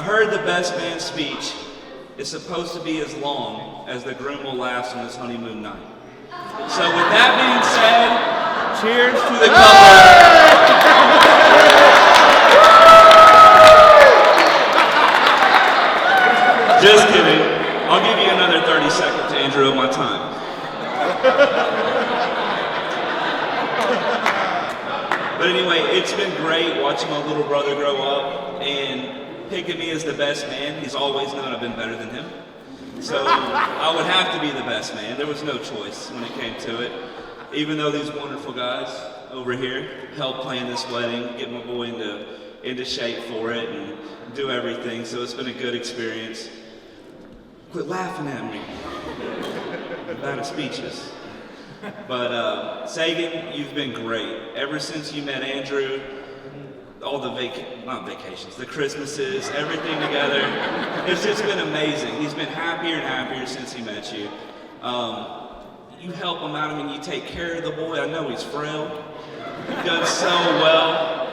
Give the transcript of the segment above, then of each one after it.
I heard the best man speech is supposed to be as long as the groom will last on his honeymoon night. So with that being said, cheers to the couple. Just kidding. I'll give you another 30 seconds, Andrew, of my time. But anyway, it's been great watching my little brother grow up and picking me as the best man. He's always known I've been better than him. So I would have to be the best man. There was no choice when it came to it. Even though these wonderful guys over here helped plan this wedding, get my boy into shape for it and do everything. So it's been a good experience. Quit laughing at me. I'm out of speeches. But Sagan, you've been great. Ever since you met Andrew, all the the Christmases, everything together, it's just been amazing. He's been happier and happier since he met you. You help him out, I mean, you take care of the boy. I know he's frail. You've done so well.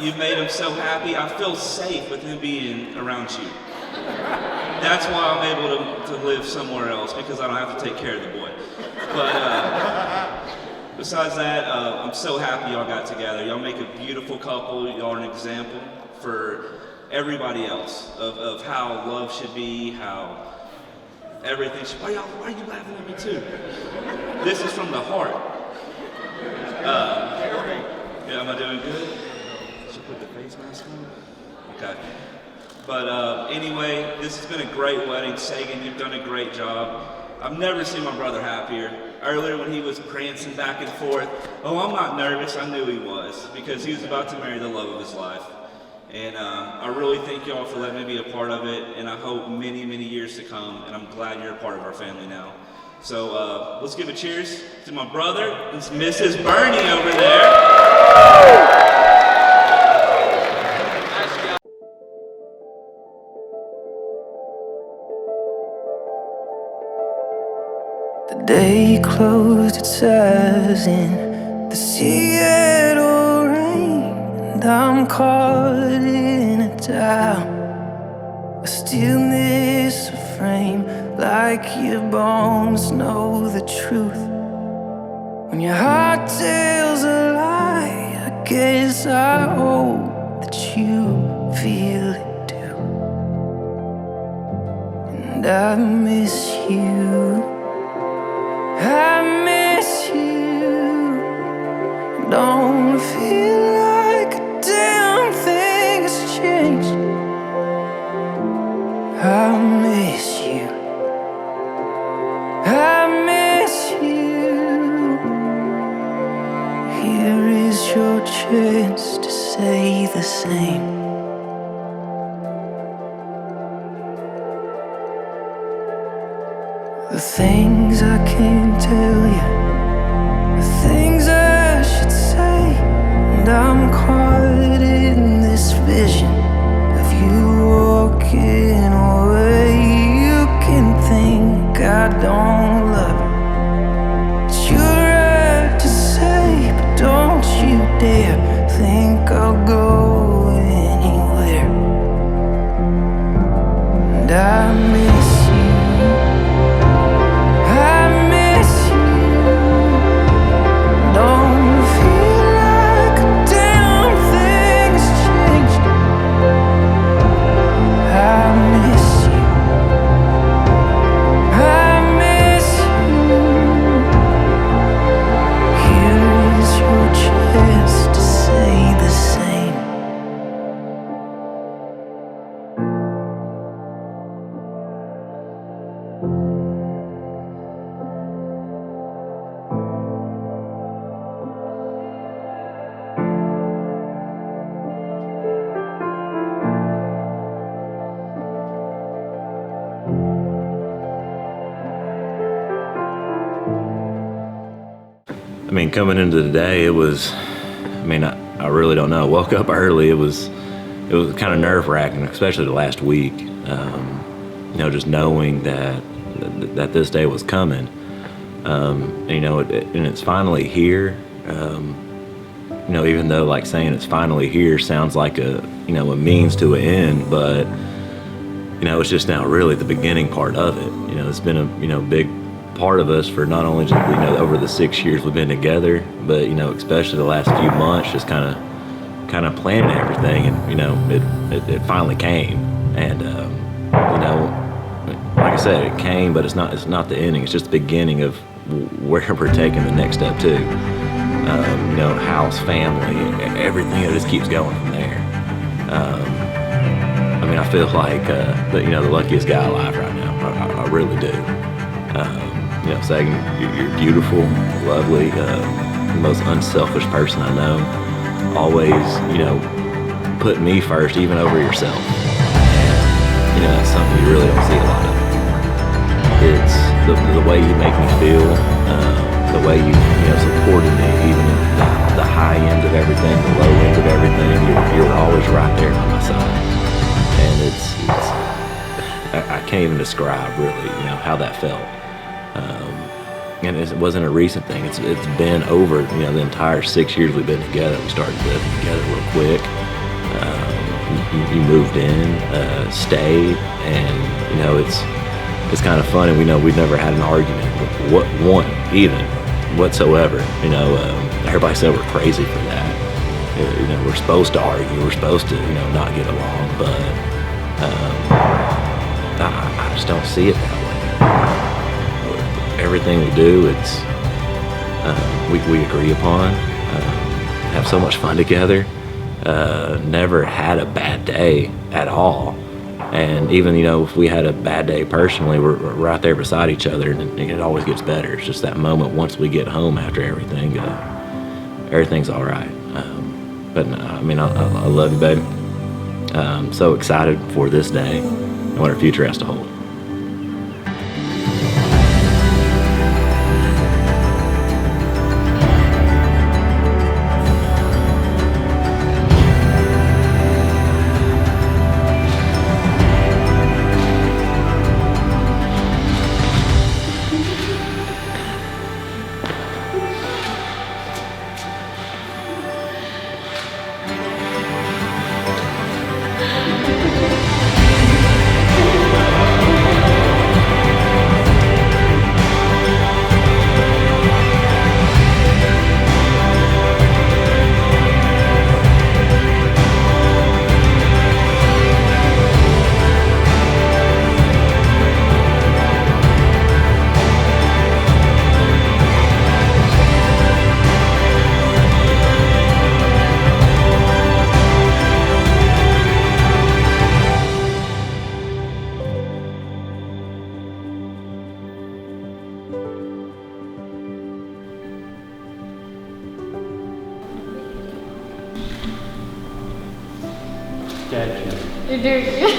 You've made him so happy. I feel safe with him being around you. That's why I'm able to live somewhere else, because I don't have to take care of the boy. But besides that, I'm so happy y'all got together. Y'all make a beautiful couple. Y'all are an example for everybody else of how love should be, how everything should. Why are you laughing at me too? This is from the heart. Yeah, am I doing good? Should put the face mask on? Okay. But anyway, this has been a great wedding. Sagan, you've done a great job. I've never seen my brother happier. Earlier when he was prancing back and forth, oh, I'm not nervous. I knew he was, because he was about to marry the love of his life. And I really thank y'all for letting me be a part of it, and I hope many, many years to come, and I'm glad you're a part of our family now. So let's give a cheers to my brother. It's Mrs. Bernie over there. The day closed its eyes in the Seattle rain, and I'm caught in a dial, a stillness of frame, like your bones know the truth. When your heart tells a lie, I guess I hope that you feel it too. And I miss you. I miss you. Don't feel like a damn thing has changed. I miss you. I miss you. Here is your chance to say the same. The things I can't tell you, the things I should say, and I'm caught in this vision of you walking away. You can think I don't love you, it's your right to say, but don't you dare think I'll go anywhere. And I miss you. I mean, coming into the day, it was, I really don't know. I woke up early. It was kind of nerve-wracking, especially the last week. Just knowing that this day was coming. And it's finally here. even though like saying it's finally here sounds like a means to an end, but it's just now really the beginning part of it. It's been a big part of us for not only just over the 6 years we've been together, but especially the last few months, just kind of planning everything, and it finally came, and like I said, it came, but it's not the ending. It's just the beginning of where we're taking the next step too. House, family, everything. It just keeps going from there. I feel like the luckiest guy alive right now. I really do. Sagan, you're beautiful, lovely, the most unselfish person I know. Always, put me first, even over yourself. And, that's something you really don't see a lot of. It's the way you make me feel, the way you supported me, even in the high end of everything, the low end of everything. You're always right there by my side, and it's I can't even describe really, how that felt. And it wasn't a recent thing. It's been over, the entire 6 years we've been together. We started living together real quick. You moved in, stayed, and it's kind of funny. We've never had an argument, one even whatsoever. Everybody said we're crazy for that. We're supposed to argue. We're supposed to, not get along, but I just don't see it that way. Everything we do, it's we agree upon. Have so much fun together. Never had a bad day at all. And even, if we had a bad day personally, we're right there beside each other, and it always gets better. It's just that moment once we get home after everything, everything's all right. But I love you, baby. I'm so excited for this day and what our future has to hold. You're doing good.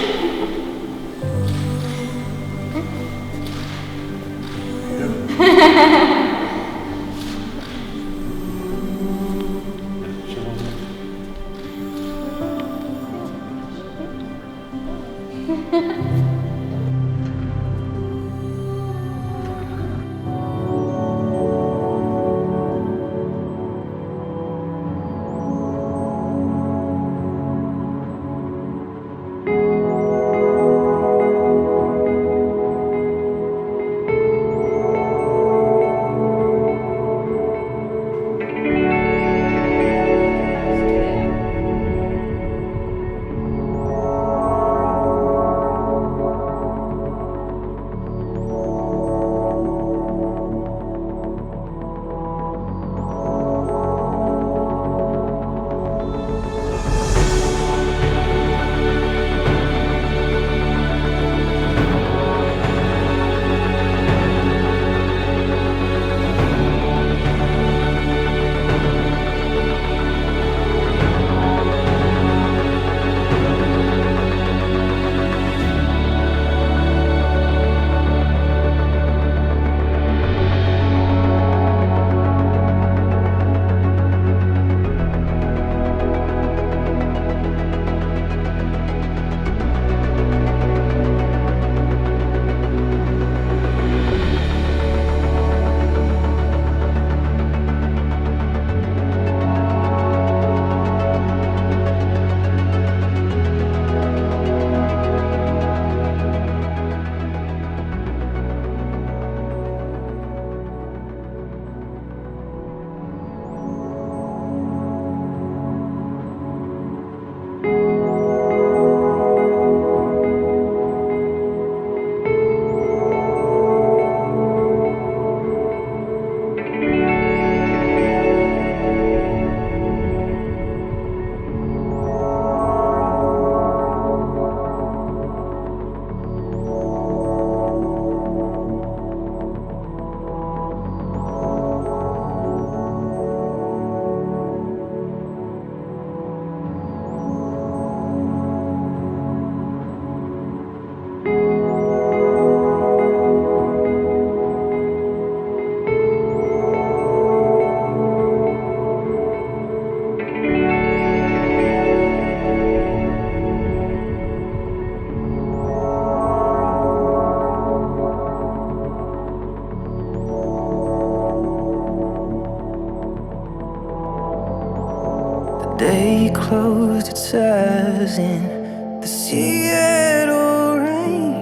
says in the Seattle rain,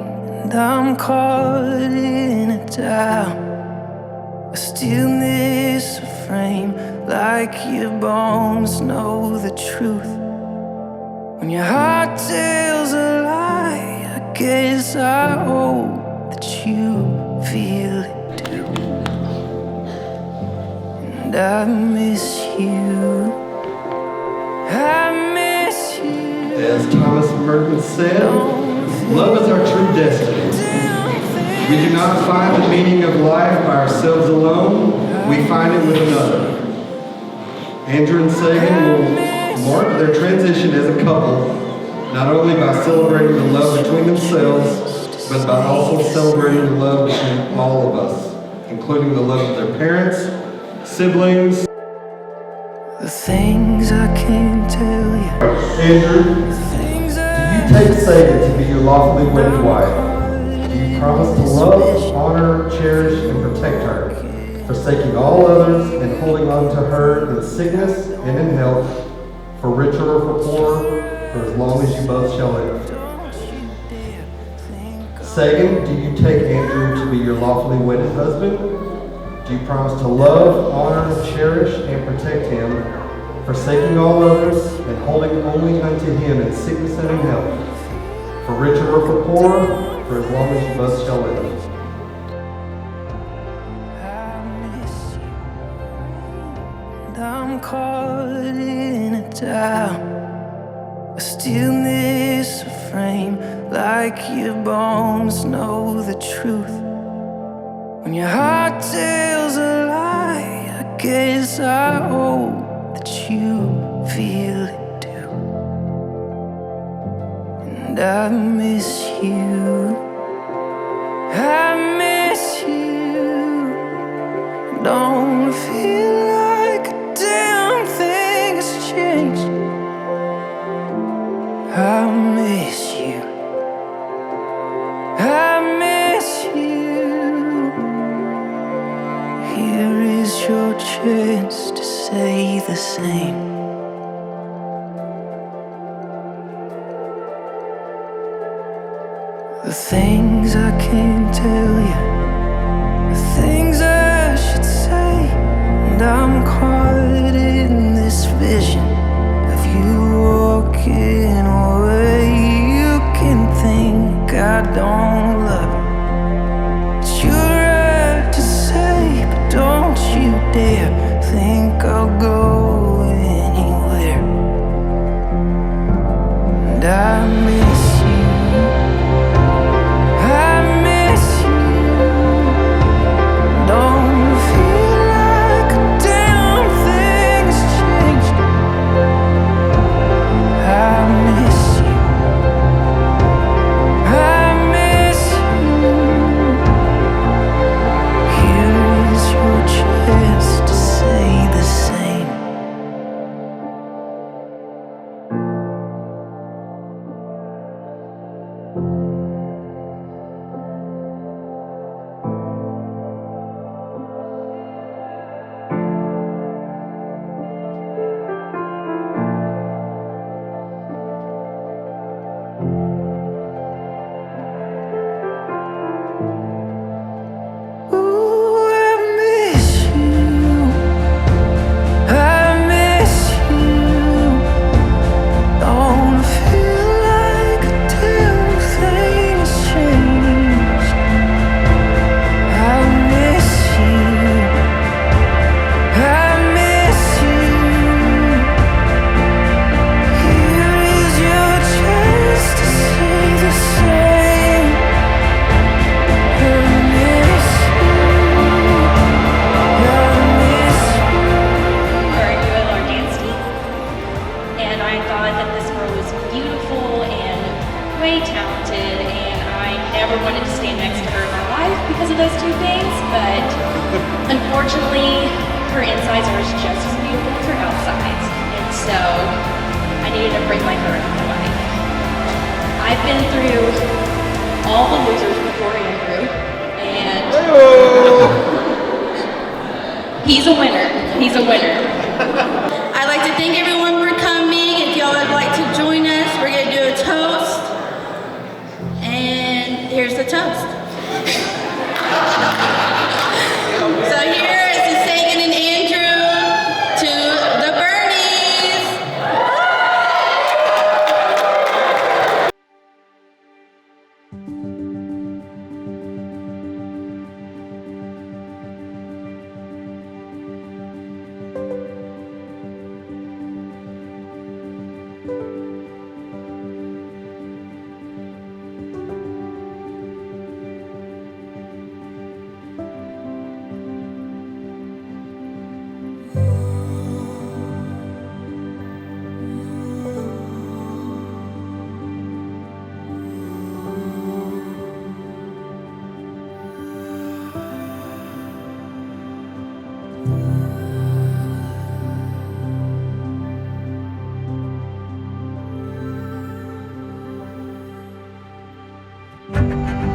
and I'm caught in a doubt, a stillness of frame, like your bones know the truth. When your heart tells a lie, I guess I hope that you feel it too. And I miss you. I miss you. As Thomas Merton said, love is our true destiny. We do not find the meaning of life by ourselves alone, we find it with another. Andrew and Sagan will mark their transition as a couple, not only by celebrating the love between themselves, but by also celebrating the love between all of us, including the love of their parents, siblings. The things I can't tell you. Andrew, do you take Sagan to be your lawfully wedded wife? Do you promise to love, honor, cherish, and protect her, forsaking all others and holding on to her in sickness and in health, for richer or for poorer, for as long as you both shall live? Sagan, do you take Andrew to be your lawfully wedded husband? Do you promise to love, honor, cherish, and protect him, forsaking all others and holding only unto him in sickness and in health, for richer or for poorer, for as long as you both shall live? I'm caught in a doubt, a stillness of frame, like your bones know the truth. When your heart tells a lie, I guess I hope that you feel it too. And I miss you. I miss you. Don't feel like a damn thing has changed. I miss you. I miss you. Here is your chance to say the same. The things I can't tell you, the things I should say, and I'm caught in this vision of you walking away. You can think I don't love you, it's your right to say, but don't you dare think I'll go anywhere. And I miss you. I miss you. Don't feel like a damn thing's changed. I miss you. I miss you. Here is your chance to say the same. Ooh, I miss you. I miss you. Don't feel like a damn thing's changed. I miss you. I miss you. Here is your chance to say the same. I miss you. I miss you. Joel Ardansky, and I thought that this girl was beautiful and way talented, and I never wanted to stand next to her in my life because of those two things, but unfortunately, her insides are just as beautiful as her outsides, and so I needed to bring my her into my life. I've been through all the losers before Andrew, and he's a winner. He's a winner. I'd like to thank everyone for coming. If y'all would like to join us Thank